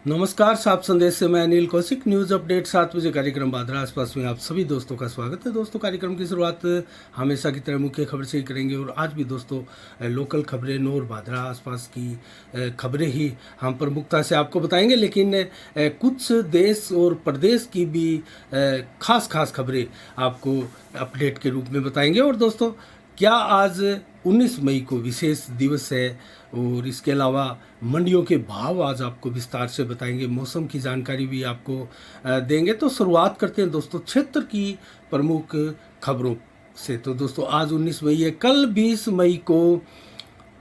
नमस्कार, साफ संदेश से मैं अनिल कौशिक। न्यूज़ अपडेट 7 बजे कार्यक्रम बादरा आसपास में आप सभी दोस्तों का स्वागत है। दोस्तों, कार्यक्रम की शुरुआत हमेशा की तरह मुख्य खबर से ही करेंगे और आज भी दोस्तों लोकल खबरें नूर बादरा आसपास की खबरें ही हम प्रमुखता से आपको बताएंगे, लेकिन कुछ देश और प्रदेश की भी खास खबरें आपको अपडेट के रूप में बताएंगे। और दोस्तों, क्या आज 19 मई को विशेष दिवस है और इसके अलावा मंडियों के भाव आज आपको विस्तार से बताएंगे, मौसम की जानकारी भी आपको देंगे। तो शुरुआत करते हैं दोस्तों क्षेत्र की प्रमुख खबरों से। तो दोस्तों, आज 19 मई है। कल 20 मई को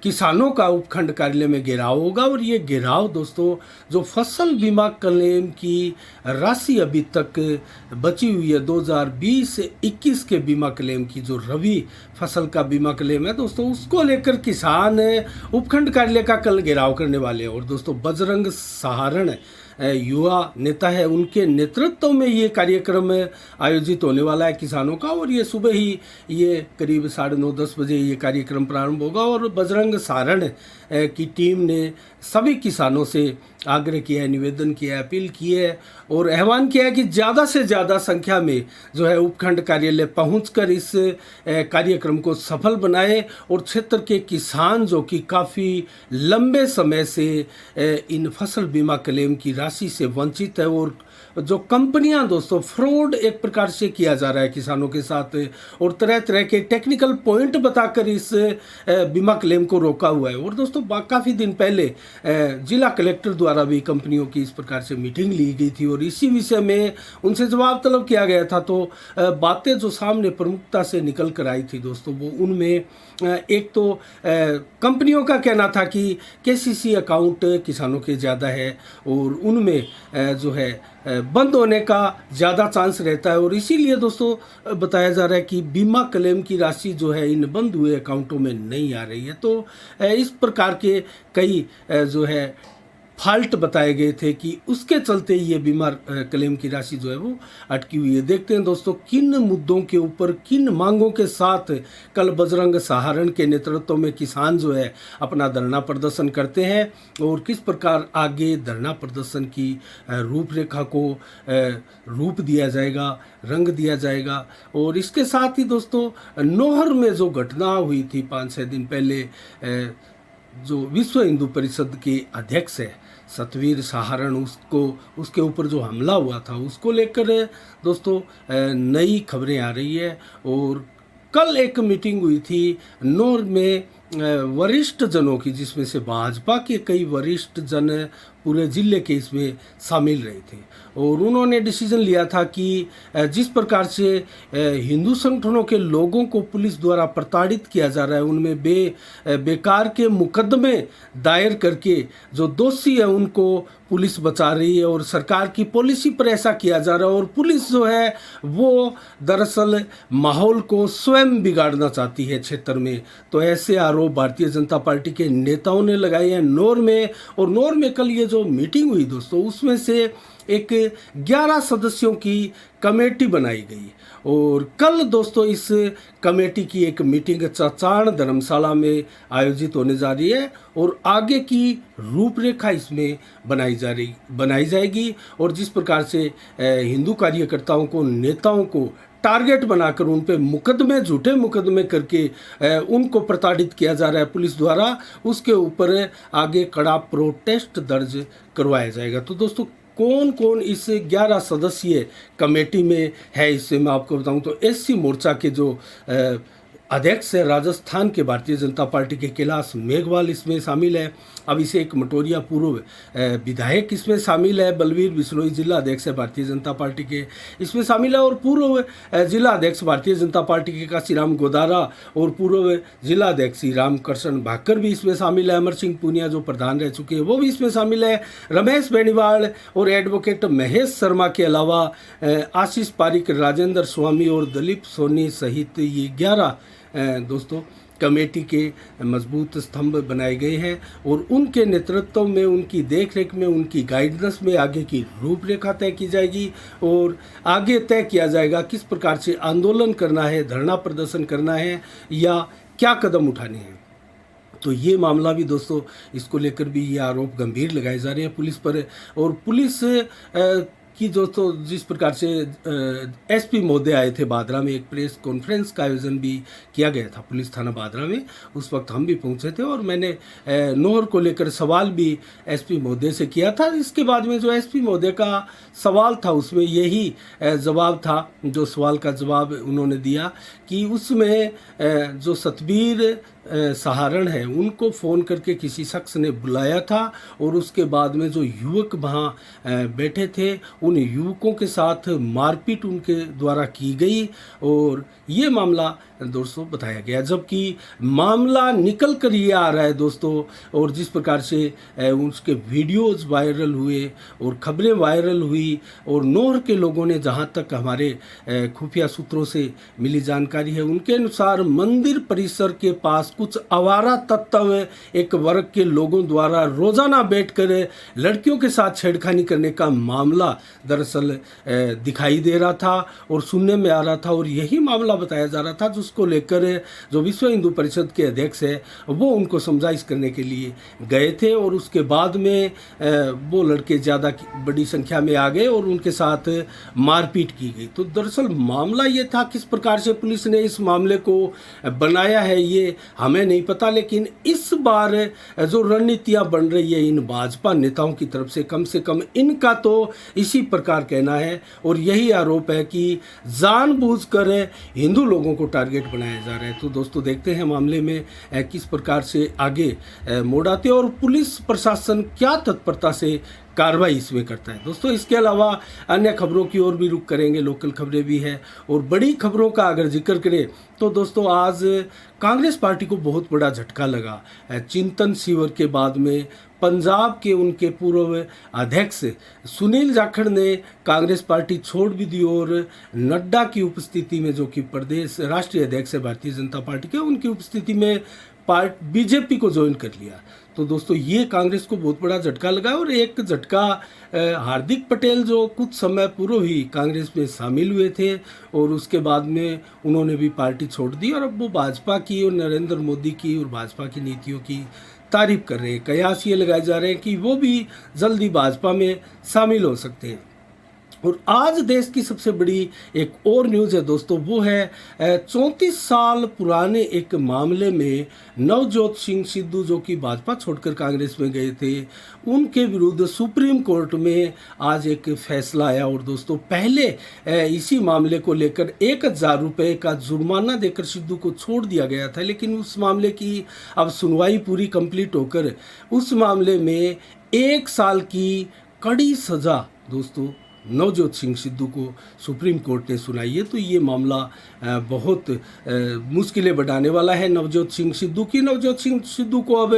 किसानों का उपखंड कार्यालय में घेराव होगा और ये घेराव दोस्तों जो फसल बीमा क्लेम की राशि अभी तक बची हुई है 2020-21 के बीमा क्लेम की, जो रबी फसल का बीमा क्लेम है दोस्तों, उसको लेकर किसान उपखंड कार्यालय का कल घेराव करने वाले हैं। और दोस्तों, बजरंग सहारण युवा नेता है, उनके नेतृत्व में ये कार्यक्रम आयोजित होने वाला है किसानों का। और ये सुबह ही ये करीब 9:30-10 बजे ये कार्यक्रम प्रारंभ होगा। और बजरंग सहारण की टीम ने सभी किसानों से आग्रह किया है, निवेदन किया है, अपील की है और आह्वान किया है कि ज़्यादा से ज़्यादा संख्या में जो है उपखंड कार्यालय पहुंचकर इस कार्यक्रम को सफल बनाए और क्षेत्र के किसान जो कि काफ़ी लंबे समय से इन फसल बीमा क्लेम की राशि से वंचित है और जो कंपनियां दोस्तों फ्रॉड एक प्रकार से किया जा रहा है किसानों के साथ और तरह तरह के टेक्निकल पॉइंट बताकर इस बीमा क्लेम को रोका हुआ है। और दोस्तों, काफ़ी दिन पहले जिला कलेक्टर द्वारा भी कंपनियों की इस प्रकार से मीटिंग ली गई थी और इसी विषय में उनसे जवाब तलब किया गया था। तो बातें जो सामने प्रमुखता से निकल कर आई थी दोस्तों, वो उनमें एक तो कंपनियों का कहना था कि केसीसी अकाउंट किसानों के ज़्यादा है और उनमें जो है बंद होने का ज़्यादा चांस रहता है और इसीलिए दोस्तों बताया जा रहा है कि बीमा क्लेम की राशि जो है इन बंद हुए अकाउंटों में नहीं आ रही है। तो इस प्रकार के कई जो है फॉल्ट बताए गए थे कि उसके चलते ये बीमा क्लेम की राशि जो है वो अटकी हुई है। देखते हैं दोस्तों किन मुद्दों के ऊपर, किन मांगों के साथ कल बजरंग सहारण के नेतृत्व में किसान जो है अपना धरना प्रदर्शन करते हैं और किस प्रकार आगे धरना प्रदर्शन की रूपरेखा को रूप दिया जाएगा, रंग दिया जाएगा। और इसके साथ ही दोस्तों, नौहर में जो घटना हुई थी 5-6 दिन पहले, जो विश्व हिंदू परिषद के अध्यक्ष है सतवीर सहारण, उसके ऊपर जो हमला हुआ था उसको लेकर दोस्तों नई खबरें आ रही है। और कल एक मीटिंग हुई थी नौर में वरिष्ठ जनों की, जिसमें से भाजपा के कई वरिष्ठ जन पूरे जिले के इसमें शामिल रहे थे और उन्होंने डिसीजन लिया था कि जिस प्रकार से हिंदू संगठनों के लोगों को पुलिस द्वारा प्रताड़ित किया जा रहा है, उनमें बेकार के मुकदमे दायर करके जो दोषी है उनको पुलिस बचा रही है और सरकार की पॉलिसी पर ऐसा किया जा रहा है और पुलिस जो है वो दरअसल माहौल को स्वयं बिगाड़ना चाहती है क्षेत्र में। तो ऐसे आरोप भारतीय जनता पार्टी के नेताओं ने लगाए हैं नौर में। और नौर में कल ये जो मीटिंग हुई दोस्तों, उसमें से एक 11 सदस्यों की कमेटी बनाई गई और कल दोस्तों इस कमेटी की एक मीटिंग चाचाण धर्मशाला में आयोजित होने जा रही है और आगे की रूपरेखा इसमें बनाई जाएगी। और जिस प्रकार से हिंदू कार्यकर्ताओं को, नेताओं को टारगेट बनाकर उन पे झूठे मुकदमे करके उनको प्रताड़ित किया जा रहा है पुलिस द्वारा, उसके ऊपर आगे कड़ा प्रोटेस्ट दर्ज करवाया जाएगा। तो दोस्तों, कौन कौन इस 11 सदस्यीय कमेटी में है इससे मैं आपको बताऊं तो एससी मोर्चा के जो अध्यक्ष है राजस्थान के भारतीय जनता पार्टी के कैलाश मेघवाल इसमें शामिल है, अभिषेक मटोरिया पूर्व विधायक इसमें शामिल है, बलवीर बिश्नोई जिला अध्यक्ष है भारतीय जनता पार्टी के इसमें शामिल है और पूर्व जिला अध्यक्ष भारतीय जनता पार्टी के काशीराम गोदारा और पूर्व जिला अध्यक्ष श्री रामकृष्ण भाकर भी इसमें शामिल है, अमर सिंह पूनिया जो प्रधान रह चुके हैं वो भी इसमें शामिल है, रमेश बेनीवाल और एडवोकेट महेश शर्मा के अलावा आशीष पारिक, राजेंद्र स्वामी और दलीप सोनी सहित ये 11 दोस्तों कमेटी के मजबूत स्तंभ बनाए गए हैं और उनके नेतृत्व में, उनकी देखरेख में, उनकी गाइडेंस में आगे की रूपरेखा तय की जाएगी और आगे तय किया जाएगा किस प्रकार से आंदोलन करना है, धरना प्रदर्शन करना है या क्या कदम उठाने हैं। तो ये मामला भी दोस्तों, इसको लेकर भी ये आरोप गंभीर लगाए जा रहे हैं पुलिस पर। और पुलिस कि दोस्तों जिस प्रकार से एसपी महोदय आए थे बादरा में, एक प्रेस कॉन्फ्रेंस का आयोजन भी किया गया था पुलिस थाना बादरा में। उस वक्त हम भी पहुंचे थे और मैंने नोहर को लेकर सवाल भी एसपी महोदय से किया था। इसके बाद में जो एसपी महोदय का सवाल था उसमें यही जवाब था, जो सवाल का जवाब उन्होंने दिया कि उसमें जो सतबीर सहारण है उनको फ़ोन करके किसी शख्स ने बुलाया था और उसके बाद में जो युवक वहाँ बैठे थे उन युवकों के साथ मारपीट उनके द्वारा की गई और ये मामला दोस्तों बताया गया। जबकि मामला निकल कर ये आ रहा है दोस्तों, और जिस प्रकार से उसके वीडियोज़ वायरल हुए और खबरें वायरल हुई और नोहर के लोगों ने, जहाँ तक हमारे खुफिया सूत्रों से मिली जानकारी है, उनके अनुसार मंदिर परिसर के पास कुछ आवारा तत्व एक वर्ग के लोगों द्वारा रोजाना बैठकर लड़कियों के साथ छेड़खानी करने का मामला दरअसल दिखाई दे रहा था और सुनने में आ रहा था। और यही मामला बताया जा रहा था जिसको लेकर जो विश्व हिंदू परिषद के अध्यक्ष है वो उनको समझाइश करने के लिए गए थे और उसके बाद में वो लड़के ज़्यादा बड़ी संख्या में आ गए और उनके साथ मारपीट की गई। तो दरअसल मामला ये था, किस प्रकार से पुलिस ने इस मामले को बनाया है ये हमें नहीं पता, लेकिन इस बार जो रणनीतियाँ बन रही है इन भाजपा नेताओं की तरफ से कम इनका तो इसी प्रकार कहना है और यही आरोप है कि जानबूझकर हिंदू लोगों को टारगेट बनाया जा रहा है। तो दोस्तों देखते हैं मामले में किस प्रकार से आगे मोड़ आते हैं और पुलिस प्रशासन क्या तत्परता से कार्रवाई इसमें करता है। दोस्तों इसके अलावा अन्य खबरों की ओर भी रुख करेंगे, लोकल खबरें भी हैं और बड़ी खबरों का अगर जिक्र करें तो दोस्तों आज कांग्रेस पार्टी को बहुत बड़ा झटका लगा। चिंतन शिविर के बाद में पंजाब के उनके पूर्व अध्यक्ष सुनील जाखड़ ने कांग्रेस पार्टी छोड़ भी दी और नड्डा की उपस्थिति में, जो कि प्रदेश राष्ट्रीय अध्यक्ष है भारतीय जनता पार्टी के, उनकी उपस्थिति में बीजेपी को ज्वाइन कर लिया। तो दोस्तों ये कांग्रेस को बहुत बड़ा झटका लगा और एक झटका हार्दिक पटेल जो कुछ समय पूर्व ही कांग्रेस में शामिल हुए थे और उसके बाद में उन्होंने भी पार्टी छोड़ दी और अब वो भाजपा की और नरेंद्र मोदी की और भाजपा की नीतियों की तारीफ कर रहे हैं। कयास ये लगाए जा रहे हैं कि वो भी जल्दी भाजपा में शामिल हो सकते हैं। और आज देश की सबसे बड़ी एक और न्यूज़ है दोस्तों, वो है 34 साल पुराने एक मामले में नवजोत सिंह सिद्धू जो कि भाजपा छोड़कर कांग्रेस में गए थे, उनके विरुद्ध सुप्रीम कोर्ट में आज एक फैसला आया। और दोस्तों पहले इसी मामले को लेकर 1000 रुपये का जुर्माना देकर सिद्धू को छोड़ दिया गया था, लेकिन उस मामले की अब सुनवाई पूरी कंप्लीट होकर उस मामले में 1 साल की कड़ी सज़ा दोस्तों नवजोत सिंह सिद्धू को सुप्रीम कोर्ट ने सुनाई है। तो ये मामला बहुत मुश्किलें बढ़ाने वाला है नवजोत सिंह सिद्धू की। नवजोत सिंह सिद्धू को अब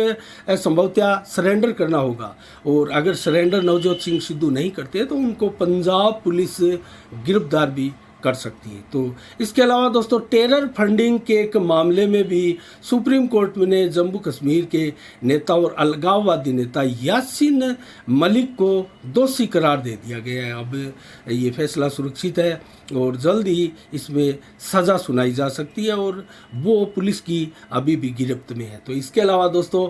संभवतः सरेंडर करना होगा और अगर सरेंडर नवजोत सिंह सिद्धू नहीं करते तो उनको पंजाब पुलिस गिरफ्तार भी कर सकती है। तो इसके अलावा दोस्तों टेरर फंडिंग के एक मामले में भी सुप्रीम कोर्ट ने जम्मू कश्मीर के नेता और अलगाववादी नेता यासीन मलिक को दोषी करार दे दिया गया है। अब ये फैसला सुरक्षित है और जल्द ही इसमें सज़ा सुनाई जा सकती है और वो पुलिस की अभी भी गिरफ्त में है। तो इसके अलावा दोस्तों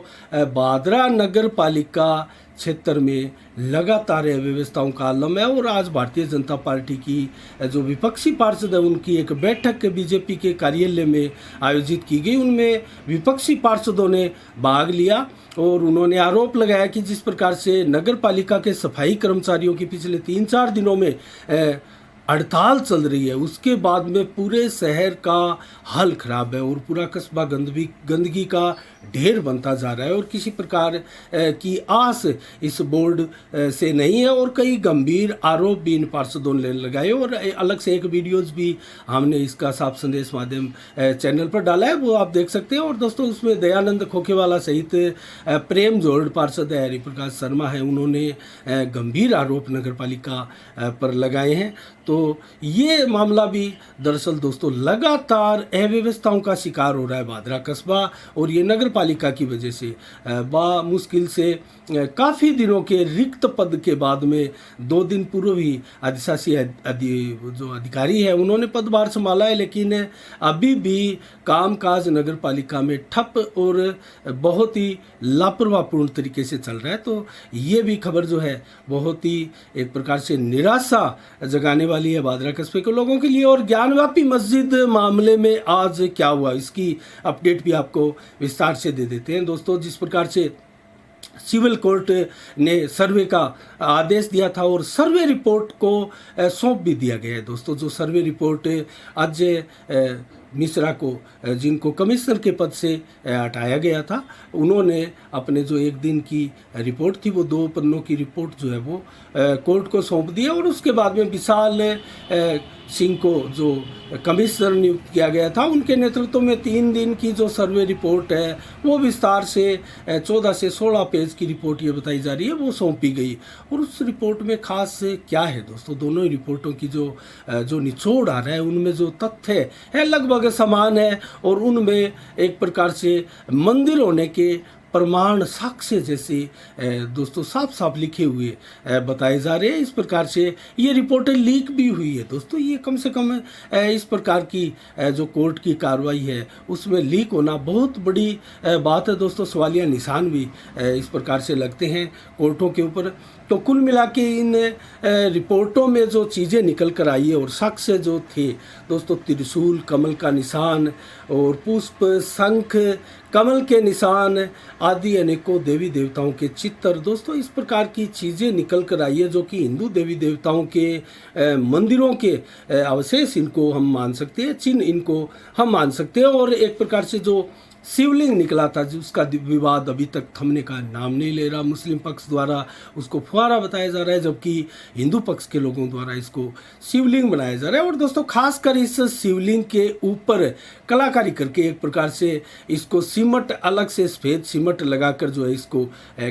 बांद्रा नगर पालिका क्षेत्र में लगातार व्यवस्थाओं का आलम है और आज भारतीय जनता पार्टी की जो विपक्षी पार्षद है उनकी एक बैठक बीजेपी के कार्यालय में आयोजित की गई। उनमें विपक्षी पार्षदों ने भाग लिया और उन्होंने आरोप लगाया कि जिस प्रकार से नगर पालिका के सफाई कर्मचारियों की पिछले 3-4 दिनों में हड़ताल चल रही है, उसके बाद में पूरे शहर का हाल खराब है और पूरा कस्बा गंदगी का ढेर बनता जा रहा है और किसी प्रकार की आस इस बोर्ड से नहीं है और कई गंभीर आरोप भी इन पार्षदों ने लगाए और अलग से एक वीडियोस भी हमने इसका साफ संदेश माध्यम चैनल पर डाला है, वो आप देख सकते हैं। और दोस्तों उसमें दयानंद खोखेवाला सहित प्रेम जोड़ पार्षद है, हरिप्रकाश शर्मा है, उन्होंने गंभीर आरोप नगर पालिका पर लगाए हैं। तो तो ये मामला भी दरअसल दोस्तों लगातार अव्यवस्थाओं का शिकार हो रहा है भादरा कस्बा, और ये नगर पालिका की वजह से मुश्किल से काफ़ी दिनों के रिक्त पद के बाद में 2 दिन पूर्व ही अधिशासी जो अधिकारी है उन्होंने पदभार संभाला है, लेकिन अभी भी कामकाज नगर पालिका में ठप और बहुत ही लापरवाहपूर्ण तरीके से चल रहा है। तो ये भी खबर जो है बहुत ही एक प्रकार से निराशा जगाने वाली है भादरा कस्बे के लोगों के लिए। और ज्ञानव्यापी मस्जिद मामले में आज क्या हुआ, इसकी अपडेट भी आपको विस्तार से दे देते हैं दोस्तों। जिस प्रकार से सिविल कोर्ट ने सर्वे का आदेश दिया था और सर्वे रिपोर्ट को सौंप भी दिया गया है दोस्तों। जो सर्वे रिपोर्ट अजय मिश्रा को, जिनको कमिश्नर के पद से हटाया गया था, उन्होंने अपने जो 1 दिन की रिपोर्ट थी वो 2 पन्नों की रिपोर्ट जो है वो कोर्ट को सौंप दिया। और उसके बाद में विशाल सिंह को जो कमिश्नर नियुक्त किया गया था, उनके नेतृत्व में 3 दिन की जो सर्वे रिपोर्ट है वो विस्तार से 14 से 16 पेज की रिपोर्ट ये बताई जा रही है वो सौंपी गई। और उस रिपोर्ट में खास क्या है दोस्तों, दोनों ही रिपोर्टों की जो निचोड़ आ रहा है उनमें जो तथ्य है लगभग समान है, और उनमें एक प्रकार से मंदिर होने के प्रमाण साक्ष्य जैसे दोस्तों साफ साफ लिखे हुए बताए जा रहे हैं। इस प्रकार से ये रिपोर्टें लीक भी हुई है दोस्तों। ये कम से कम इस प्रकार की जो कोर्ट की कार्रवाई है उसमें लीक होना बहुत बड़ी बात है दोस्तों। सवालिया निशान भी इस प्रकार से लगते हैं कोर्टों के ऊपर। तो कुल मिला के इन रिपोर्टों में जो चीज़ें निकल कर आई है और साक्ष्य जो थे दोस्तों, त्रिशूल, कमल का निशान और पुष्प, शंख, कमल के निशान आदि अनेकों देवी देवताओं के चित्र, दोस्तों इस प्रकार की चीज़ें निकल कर आई है जो कि हिंदू देवी देवताओं के मंदिरों के अवशेष इनको हम मान सकते हैं, चिन्ह इनको हम मान सकते हैं। और एक प्रकार से जो शिवलिंग निकला था जिसका विवाद अभी तक थमने का नाम नहीं ले रहा, मुस्लिम पक्ष द्वारा उसको फुहारा बताया जा रहा है, जबकि हिंदू पक्ष के लोगों द्वारा इसको शिवलिंग बनाया जा रहा है। और दोस्तों खासकर इस शिवलिंग के ऊपर कलाकारी करके एक प्रकार से इसको सीमट, अलग से सफेद सीमट लगाकर जो है इसको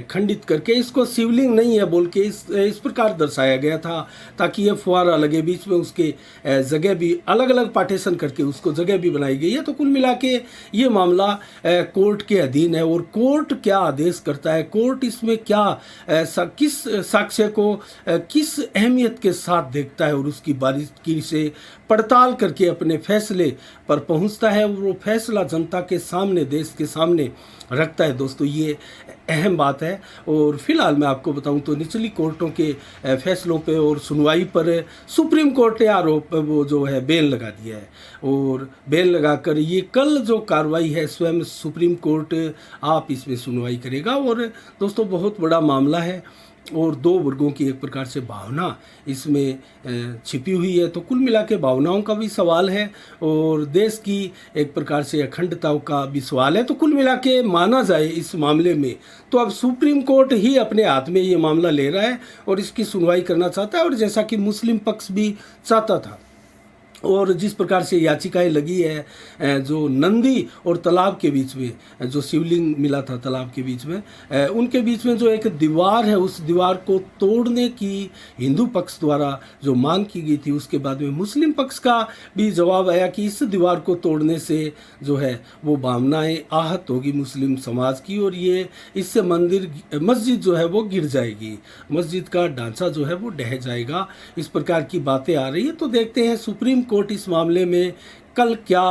खंडित करके इसको शिवलिंग नहीं है बोल के इस प्रकार दर्शाया गया था ताकि ये फुहारा लगे। बीच में उसके जगह भी अलग अलग पार्टीशन करके उसको जगह भी बनाई गई है। तो कुल मिला के ये मामला कोर्ट के अधीन है और कोर्ट क्या आदेश करता है, कोर्ट इसमें क्या किस साक्ष्य को किस अहमियत के साथ देखता है और उसकी बारीकी से पड़ताल करके अपने फैसले पर पहुंचता है, वो फैसला जनता के सामने, देश के सामने रखता है दोस्तों। ये अहम बात है। और फिलहाल मैं आपको बताऊं तो निचली कोर्टों के फैसलों पे और सुनवाई पर सुप्रीम कोर्ट ने आरोप वो जो है बेल लगा दिया है, और बेल लगाकर ये कल जो कार्रवाई है स्वयं सुप्रीम कोर्ट आप इसमें सुनवाई करेगा। और दोस्तों बहुत बड़ा मामला है और 2 वर्गों की एक प्रकार से भावना इसमें छिपी हुई है। तो कुल मिला के भावनाओं का भी सवाल है और देश की एक प्रकार से अखंडता का भी सवाल है। तो कुल मिला के माना जाए इस मामले में तो अब सुप्रीम कोर्ट ही अपने हाथ में ये मामला ले रहा है और इसकी सुनवाई करना चाहता है, और जैसा कि मुस्लिम पक्ष भी चाहता था। और जिस प्रकार से याचिकाएं लगी है जो नंदी और तालाब के बीच में जो शिवलिंग मिला था तालाब के बीच में, उनके बीच में जो एक दीवार है उस दीवार को तोड़ने की हिंदू पक्ष द्वारा जो मांग की गई थी, उसके बाद में मुस्लिम पक्ष का भी जवाब आया कि इस दीवार को तोड़ने से जो है वो भावनाएं आहत होगी मुस्लिम समाज की और ये इससे मस्जिद जो है वो गिर जाएगी, मस्जिद का ढांचा जो है वो ढह जाएगा। इस प्रकार की बातें आ रही है। तो देखते हैं सुप्रीम कोर्ट इस मामले में कल क्या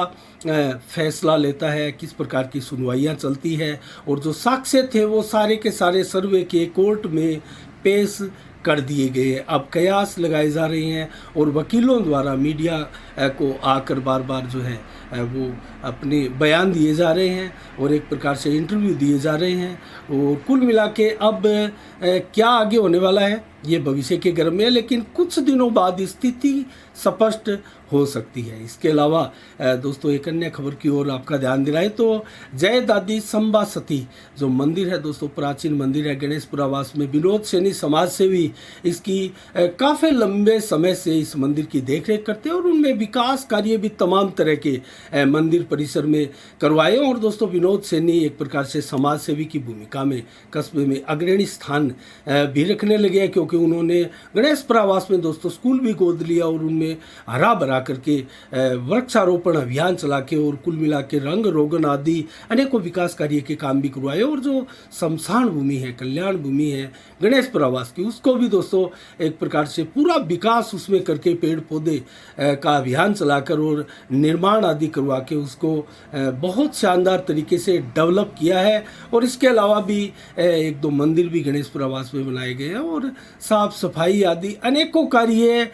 फैसला लेता है, किस प्रकार की सुनवाइयाँ चलती है, और जो साक्ष्य थे वो सारे के सारे सर्वे के कोर्ट में पेश कर दिए गए। अब कयास लगाए जा रहे हैं और वकीलों द्वारा मीडिया को आकर बार बार जो है वो अपने बयान दिए जा रहे हैं और एक प्रकार से इंटरव्यू दिए जा रहे हैं। और कुल मिला के अब क्या आगे होने वाला है ये भविष्य के गर्भ में है, लेकिन कुछ दिनों बाद स्थिति स्पष्ट हो सकती है। इसके अलावा दोस्तों एक अन्य खबर की ओर आपका ध्यान दिलाएं तो जय दादी संबा सती जो मंदिर है दोस्तों, प्राचीन मंदिर है गणेशपुरावास में, विनोद सैनी समाज सेवी इसकी काफ़ी लंबे समय से इस मंदिर की देखरेख करते हैं और उनमें विकास कार्य भी तमाम तरह के मंदिर परिसर में करवाए। और दोस्तों विनोद सैनी एक प्रकार से समाज सेवी की भूमिका में कस्बे में अग्रणी स्थान भी रखने लगे हैं, क्योंकि उन्होंने गणेशपुर आवास में दोस्तों स्कूल भी गोद लिया और उनमें हरा भरा करके वृक्षारोपण अभियान चला के और कुल मिला के रंग रोगन आदि अनेकों विकास कार्य के काम भी करवाए। और जो शमशान भूमि है, कल्याण भूमि है गणेशपुर आवास की, उसको भी दोस्तों एक प्रकार से पूरा विकास उसमें करके पेड़ पौधे का अभियान चलाकर और निर्माण आदि करवा के उसको बहुत शानदार तरीके से डेवलप किया है। और इसके अलावा भी एक दो मंदिर भी गणेशपुर आवास में बनाए गए हैं और साफ सफाई आदि अनेकों कार्य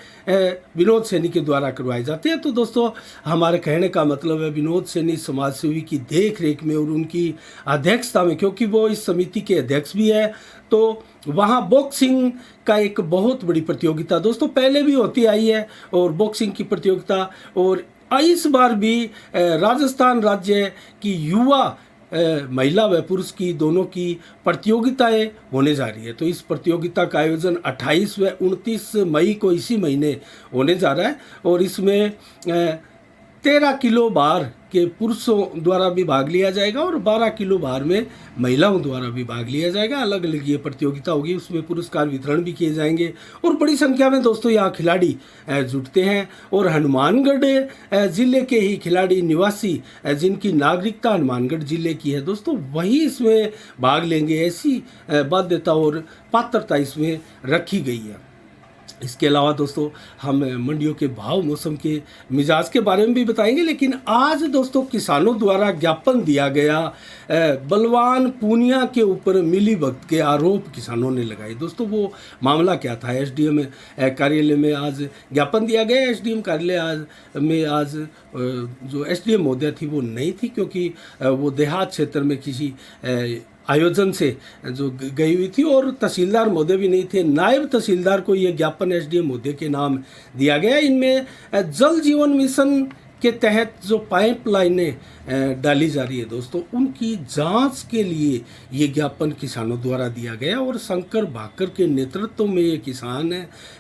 विनोद सैनी के द्वारा करवाए जाते हैं। तो दोस्तों हमारे कहने का मतलब है विनोद सैनी समाज सेवी की देख रेख में और उनकी अध्यक्षता में, क्योंकि वो इस समिति के अध्यक्ष भी है, तो वहाँ बॉक्सिंग का एक बहुत बड़ी प्रतियोगिता दोस्तों पहले भी होती आई है और बॉक्सिंग की प्रतियोगिता, और इस बार भी राजस्थान राज्य की युवा महिला व पुरुष की दोनों की प्रतियोगिताएं होने जा रही है। तो इस प्रतियोगिता का आयोजन 28 व 29 मई को इसी महीने होने जा रहा है और इसमें 13 किलो भार के पुरुषों द्वारा भी भाग लिया जाएगा और 12 किलो भार में महिलाओं द्वारा भी भाग लिया जाएगा। अलग अलग ये प्रतियोगिता होगी, उसमें पुरस्कार वितरण भी किए जाएंगे और बड़ी संख्या में दोस्तों यहाँ खिलाड़ी जुटते हैं। और हनुमानगढ़ जिले के ही खिलाड़ी निवासी जिनकी नागरिकता हनुमानगढ़ जिले की है दोस्तों, वही इसमें भाग लेंगे, ऐसी बाध्यता और पात्रता इसमें रखी गई है। इसके अलावा दोस्तों हम मंडियों के भाव, मौसम के मिजाज के बारे में भी बताएंगे, लेकिन आज दोस्तों किसानों द्वारा ज्ञापन दिया गया बलवान पूनिया के ऊपर मिलीभगत के आरोप किसानों ने लगाए। दोस्तों वो मामला क्या था? एसडीएम कार्यालय में आज ज्ञापन दिया गया। एसडीएम कार्यालय आज जो एसडीएम महोदय थी वो नहीं थी, क्योंकि वो देहात क्षेत्र में किसी आयोजन से जो गई हुई थी और तहसीलदार महोदय भी नहीं थे। नायब तहसीलदार को ये ज्ञापन एसडीएम महोदय के नाम दिया गया। इनमें जल जीवन मिशन के तहत जो पाइपलाइनें डाली जा रही है दोस्तों, उनकी जांच के लिए ये ज्ञापन किसानों द्वारा दिया गया और शंकर भाकर के नेतृत्व में ये किसान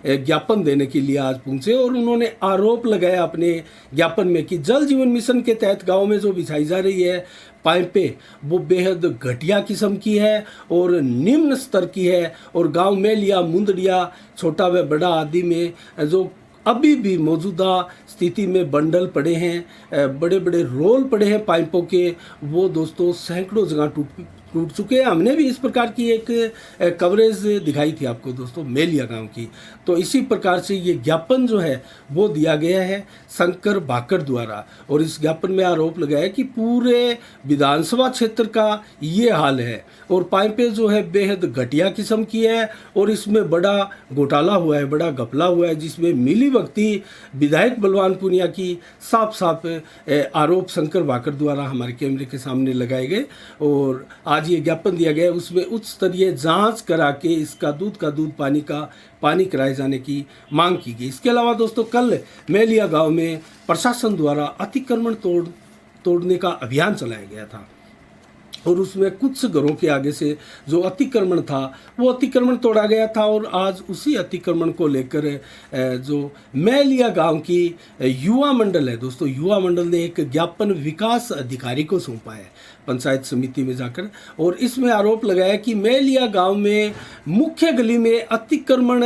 ज्ञापन देने के लिए आज पहुंचे और उन्होंने आरोप लगाया अपने ज्ञापन में कि जल जीवन मिशन के तहत गांव में जो बिछाई जा रही है पाइपें वो बेहद घटिया किस्म की है और निम्न स्तर की है और गांव मेलिया, मुंदड़िया, छोटा व बड़ा आदि में जो अभी भी मौजूदा स्थिति में बंडल पड़े हैं, बड़े बड़े रोल पड़े हैं पाइपों के, वो दोस्तों सैकड़ों जगह टूट चुके हैं। हमने भी इस प्रकार की एक कवरेज दिखाई थी आपको दोस्तों मेलिया गांव की। तो इसी प्रकार से ये ज्ञापन जो है वो दिया गया है शंकर भाकर द्वारा और इस ज्ञापन में आरोप लगाया कि पूरे विधानसभा क्षेत्र का ये हाल है और पाइपें जो है बेहद घटिया किस्म की है और इसमें बड़ा घोटाला हुआ है, बड़ा घपला हुआ है, जिसमें मिलीभगती विधायक बलवान पूनिया की साफ साफ आरोप शंकर भाकर द्वारा हमारे कैमरे के सामने लगाए गए और आज ये ज्ञापन दिया गया। उसमें उच्च स्तरीय जांच करा के इसका दूध का दूध, पानी का पानी कराए जाने की मांग की गई। इसके अलावा दोस्तों कल मेलिया गांव में प्रशासन द्वारा अतिक्रमण तोड़ने का अभियान चलाया गया था और उसमें कुछ घरों के आगे से जो अतिक्रमण था वो अतिक्रमण तोड़ा गया था और आज उसी अतिक्रमण को लेकर जो मेलिया गांव की युवा मंडल है दोस्तों, युवा मंडल ने एक ज्ञापन विकास अधिकारी को सौंपा है पंचायत समिति में जाकर और इसमें आरोप लगाया कि मेलिया गांव में मुख्य गली में अतिक्रमण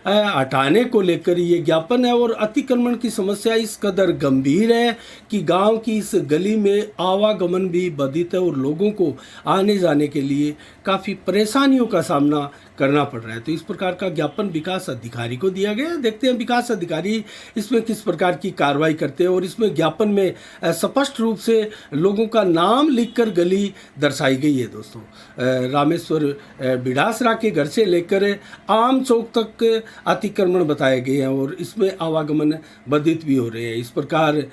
हटाने को लेकर ये ज्ञापन है और अतिक्रमण की समस्या इस कदर गंभीर है कि गांव की इस गली में आवागमन भी बाधित है और लोगों को आने जाने के लिए काफ़ी परेशानियों का सामना करना पड़ रहा है। तो इस प्रकार का ज्ञापन विकास अधिकारी को दिया गया। देखते हैं विकास अधिकारी इसमें किस प्रकार की कार्रवाई करते हैं और इसमें ज्ञापन में स्पष्ट रूप से लोगों का नाम लिखकर गली दर्शाई गई है दोस्तों। रामेश्वर बिडासरा के घर से लेकर आम चौक तक अतिक्रमण बताए गए हैं और इसमें आवागमन बाधित भी हो रहे हैं। इस प्रकार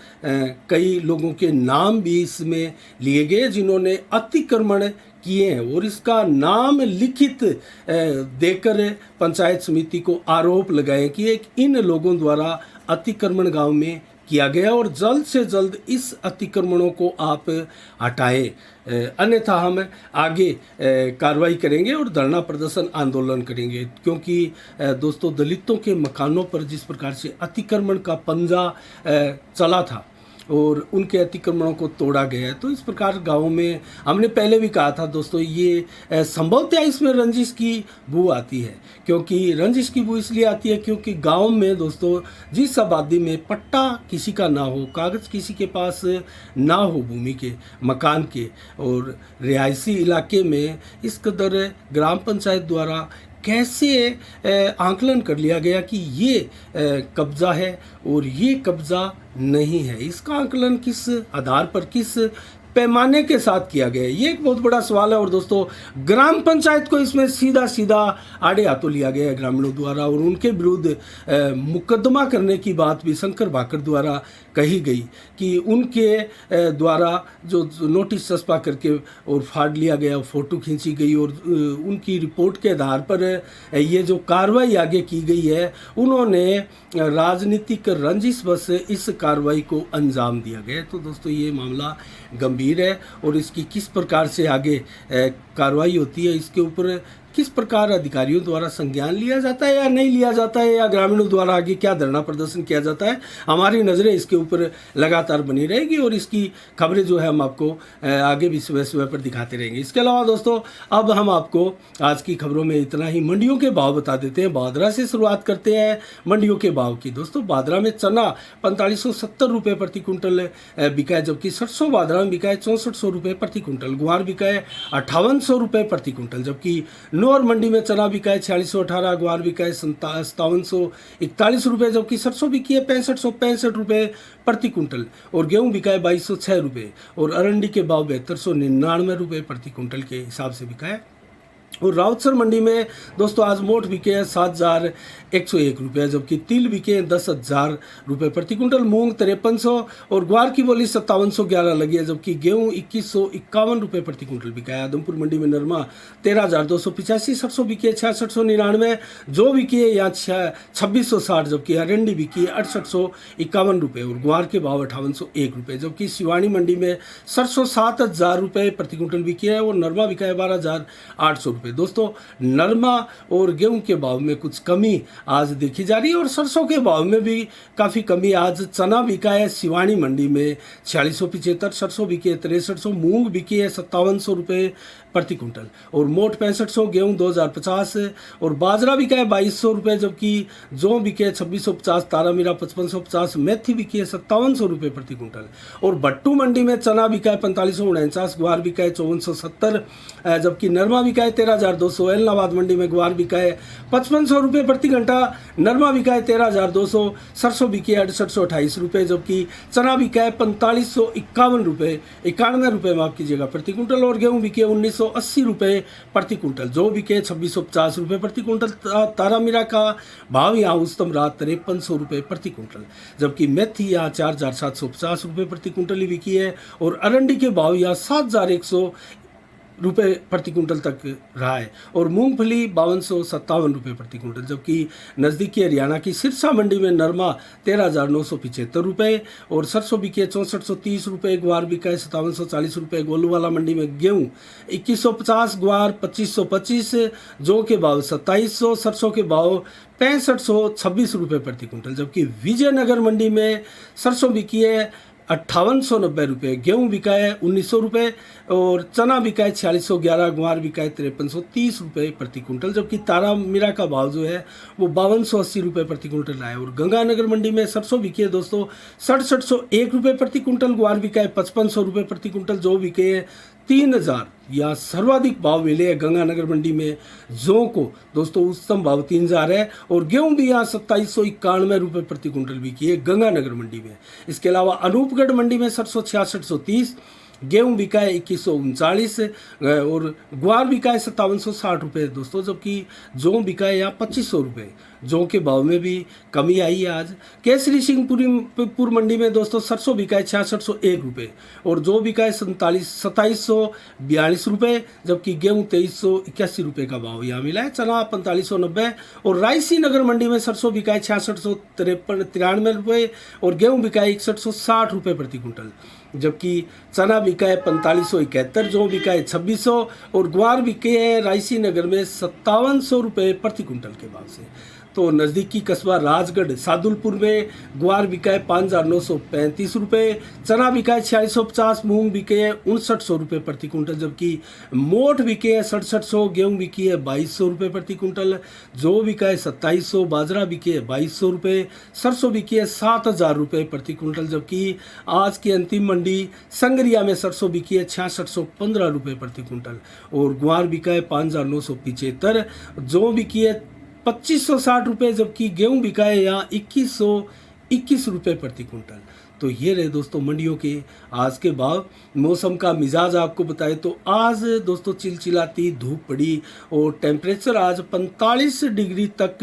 कई लोगों के नाम भी इसमें लिए गए जिन्होंने अतिक्रमण किए हैं और इसका नाम लिखित देकर पंचायत समिति को आरोप लगाए कि इन लोगों द्वारा अतिक्रमण गांव में किया गया और जल्द से जल्द इस अतिक्रमणों को आप हटाएं, अन्यथा हम आगे कार्रवाई करेंगे और धरना प्रदर्शन आंदोलन करेंगे। क्योंकि दोस्तों, दलितों के मकानों पर जिस प्रकार से अतिक्रमण का पंजा चला था और उनके अतिक्रमणों को तोड़ा गया है, तो इस प्रकार गाँव में हमने पहले भी कहा था दोस्तों, ये संभवतः इसमें रंजिश की बू आती है। क्योंकि रंजिश की बू इसलिए आती है क्योंकि गांव में दोस्तों जिस आबादी में पट्टा किसी का ना हो, कागज़ किसी के पास ना हो भूमि के, मकान के, और रिहायशी इलाके में इस कदर ग्राम पंचायत द्वारा कैसे आंकलन कर लिया गया कि ये कब्ज़ा है और ये कब्ज़ा नहीं है। इसका आंकलन किस आधार पर, किस पैमाने के साथ किया गया है, ये एक बहुत बड़ा सवाल है। और दोस्तों, ग्राम पंचायत को इसमें सीधा सीधा आड़े हाथों लिया गया है ग्रामीणों द्वारा, और उनके विरुद्ध मुकदमा करने की बात भी शंकर भाकर द्वारा कही गई कि उनके द्वारा जो नोटिस चस्पा करके और फाड़ लिया गया, फ़ोटो खींची गई और उनकी रिपोर्ट के आधार पर ये जो कार्रवाई आगे की गई है, उन्होंने राजनीतिक रंजिश बस इस कार्रवाई को अंजाम दिया गया। तो दोस्तों, ये मामला गंभीर है और इसकी किस प्रकार से आगे कार्रवाई होती है, इसके ऊपर किस प्रकार अधिकारियों द्वारा संज्ञान लिया जाता है या नहीं लिया जाता है, या ग्रामीणों द्वारा आगे क्या धरना प्रदर्शन किया जाता है, हमारी नज़रें इसके ऊपर लगातार बनी रहेगी और इसकी खबरें जो है हम आपको आगे भी सुबह सुबह पर दिखाते रहेंगे। इसके अलावा दोस्तों, अब हम आपको आज की खबरों में इतना ही। मंडियों के भाव बता देते हैं। बादरा से शुरुआत करते हैं मंडियों के भाव की। दोस्तों, बादरा में चना 4570 रुपये प्रति कुंटल बिका है, जबकि सरसों बादरा में बिका है 6400 रुपये प्रति कुंटल। गुआर बिका है 5800 रुपये प्रति कुंटल, जबकि और मंडी में चना बिका है 4618, ग्वार बिका है 5741 रुपये, जबकि सरसों बिकी है 6565 रुपये प्रति कुंटल और गेहूं बिका है 2206 रुपये और अरंडी के भाव 7299 रुपये प्रति कुंटल के हिसाब से बिका है। और राउतसर मंडी में दोस्तों आज मोठ बिके हैं 7101 रुपये, जबकि तिल बिके हैं 10,000 रुपये प्रति कुंटल। मूंग 5300 और ग्वार की बोली 5711 लगी है, जबकि गेहूं 2151 रुपये प्रति कुंटल बिका है। आदमपुर मंडी में नरमा 13,285, सरसों बिकी है 6699, जो बिकी है यहाँ 2660, जबकि अरंडी बिकी है 6851 रुपये और ग्वार के भाव 5801 रुपये, जबकि शिवानी मंडी में सरसों 7000 रुपये प्रति कुंटल बिकी है और नरमा बिका है 12,800 रुपये। दोस्तों, नरमा और गेहूं के भाव में कुछ कमी आज देखी जा रही है और सरसों के भाव में भी काफ़ी कमी। आज चना बिका है शिवानी मंडी में 4675, सरसों बिकी है 6300, मूंग बिकी है 5700 रुपये प्रति कुंटल और मोट 6500, गेहूं 2050 और बाजरा बिका है 2200 रुपये, जबकि जौ बिके है 2650, तारामीरा 5550, मेथी बिकी है 5700 रुपये प्रति कुंटल और भट्टू मंडी में चना बिका है 4549, ग्वार बिका है 5470, जबकि नरमा बिका है 13,200। इलाहाबाद मंडी में ग्वार बिका है 5500 रुपये प्रति घंटा, नरमा बिका है 13,200, सरसों बिकी है 6828 रुपये, जबकि चना बिका है 4551 रुपये 91 रुपये माफ कीजिएगा प्रति कुंटल और गेहूं बिकी है 1980 रुपये प्रति कुंटल, जो बिके 2650 रुपये प्रति कुंटल। तारामीरा का भाव यहाँ उच्चतम रहा 5300 रुपये प्रति कुंटल, जबकि मेथी यहाँ 4750 रुपये प्रति कुंटल ही बिकी है और अरंडी के भाव यहाँ 7100 रुपये प्रति कुंटल तक रहा है और मूंगफली 5257 रुपये प्रति कुंटल, जबकि नज़दीकी हरियाणा की सिरसा मंडी में नरमा 13,975 रुपये और सरसों बिकी है 6430 रुपये, ग्वार बिका है 5740 रुपये। गोलूवाला मंडी में गेहूं 2150, ग्वार 2525, जौ के भाव 2700, सरसों के भाव 6526 रुपये प्रति कुंटल, जबकि विजयनगर मंडी में सरसों बिकी है 5890 रुपये, गेहूँ बिका है 1900 रुपये और चना बिका है 4611, ग्वार बिका है 5330 रुपये प्रति कुंटल, जबकि तारामीरा का भाव जो है वो 5280 रुपये प्रति कुंटल रहा है। और गंगानगर मंडी में सरसों बिकी है दोस्तों 6701 रुपये प्रति कुंटल, ग्वार बिका है 5500 रुपये प्रति कुंटल, जो बिके है 3000 या सर्वाधिक भाव मिले हैं गंगानगर मंडी में। जौ को दोस्तों उच्चतम भाव 3000 है और गेहूं भी यहाँ 2791 रुपये प्रति कुंटल बिकी है गंगानगर मंडी में। इसके अलावा अनूपगढ़ मंडी में सरसों 6630, गेहूं बिका है 2139 और ग्वार बिका है 5760 रुपये दोस्तों, जबकि जौ बिका है यहाँ 2500 रुपये जौ के भाव में भी कमी आई है आज। केसरी सिंहपुर मंडी में दोस्तों सरसों बिका है 6601 रुपये और जौ बिका है 2742 रुपये, जबकि गेहूँ 2381 रुपये का भाव यहाँ मिला है। चना 4590 और रायसी नगर मंडी में सरसों बिका है 6693 रुपये और गेहूँ बिका है 6160 रुपये प्रति क्विंटल, जबकि चना बिका है 4571, जौ बिका है 2600 और ग्वार बिके हैं रायसी नगर में 5700 रुपये प्रति क्विंटल के भाव से। तो नज़दीकी कस्बा राजगढ़ सादुलपुर में ग्वार बिका है 5935 रुपये, चना बिका है 4650, मूंग बिके हैं 5900 रुपये प्रति क्विंटल, जबकि मोठ बिके हैं 6700, गेहूँ बिकी है 2200 रुपये प्रति क्विंटल, जौ बिका है 2700, बाजरा बिके है 2200 रुपये, सरसों बिकी है 7000 रुपये प्रति क्विंटल, जबकि आज की अंतिम मंडी संगरिया में सरसों बिकी है 6615 रुपये प्रति क्विंटल और ग्वार बिका है 5975, जौ बिकी है 2560 रुपये, जबकि गेहूं बिका है यहाँ 2121 रुपये प्रति क्विंटल। तो ये रहे दोस्तों मंडियों के आज के भाव। मौसम का मिजाज आपको बताए तो आज दोस्तों चिलचिलाती धूप पड़ी और टेम्परेचर आज 45 डिग्री तक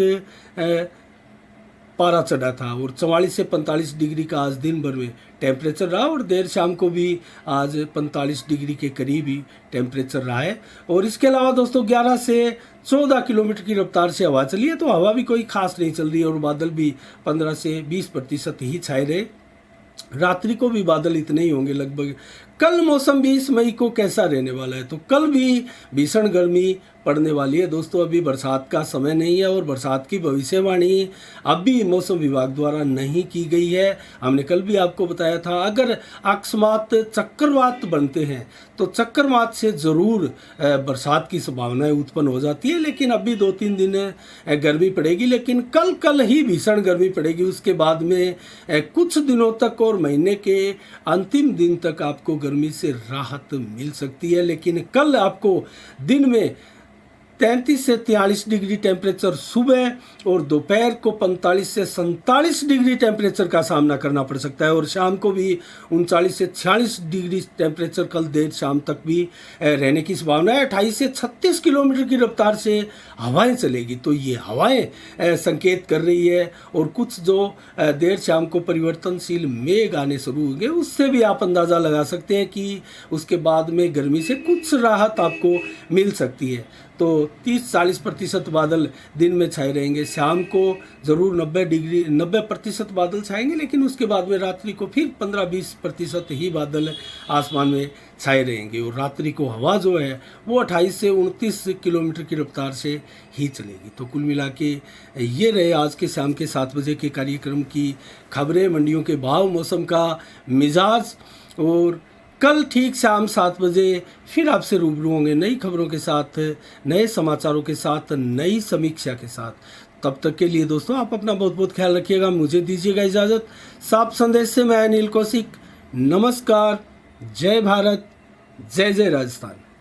पारा चढ़ा था और 44 से 45 डिग्री का आज दिन भर में टेम्परेचर रहा और देर शाम को भी आज 45 डिग्री के करीब ही टेम्परेचर रहा है। और इसके अलावा दोस्तों 11 से 14 किलोमीटर की रफ्तार से हवा चली है, तो हवा भी कोई खास नहीं चल रही है और बादल भी 15 से 20% ही छाए रहे। रात्रि को भी बादल इतने ही होंगे लगभग। कल मौसम 20 मई को कैसा रहने वाला है, तो कल भी भीषण गर्मी पड़ने वाली है दोस्तों। अभी बरसात का समय नहीं है और बरसात की भविष्यवाणी अभी मौसम विभाग द्वारा नहीं की गई है। हमने कल भी आपको बताया था अगर अकस्मात चक्रवात बनते हैं तो चक्रवात से ज़रूर बरसात की संभावनाएं उत्पन्न हो जाती है, लेकिन अभी 2-3 दिन गर्मी पड़ेगी, लेकिन कल ही भीषण गर्मी पड़ेगी। उसके बाद में कुछ दिनों तक और महीने के अंतिम दिन तक आपको गर्मी से राहत मिल सकती है, लेकिन कल आपको दिन में 33 से 43 डिग्री टेम्परेचर सुबह और दोपहर को 45 से 47 डिग्री टेम्परेचर का सामना करना पड़ सकता है और शाम को भी 39 से 46 डिग्री टेम्परेचर कल देर शाम तक भी रहने की संभावना है। 28 से 36 किलोमीटर की रफ्तार से हवाएं चलेगी, तो ये हवाएं संकेत कर रही है और कुछ जो देर शाम को परिवर्तनशील मेघ आने शुरू होंगे उससे भी आप अंदाज़ा लगा सकते हैं कि उसके बाद में गर्मी से कुछ राहत आपको मिल सकती है। तो 30-40% बादल दिन में छाए रहेंगे, शाम को ज़रूर 90% बादल छाएंगे, लेकिन उसके बाद में रात्रि को फिर 15-20% ही बादल आसमान में छाए रहेंगे और रात्रि को हवा जो है वो 28 से 29 किलोमीटर की रफ्तार से ही चलेगी। तो कुल मिला के ये रहे आज के शाम के 7 बजे के कार्यक्रम की खबरें, मंडियों के भाव, मौसम का मिजाज। और कल ठीक शाम 7 बजे फिर आपसे रूबरू होंगे नई खबरों के साथ, नए समाचारों के साथ, नई समीक्षा के साथ। तब तक के लिए दोस्तों आप अपना बहुत बहुत ख्याल रखिएगा। मुझे दीजिएगा इजाज़त। साफ संदेश से मैं अनिल कौशिक। नमस्कार। जय भारत, जय जय राजस्थान।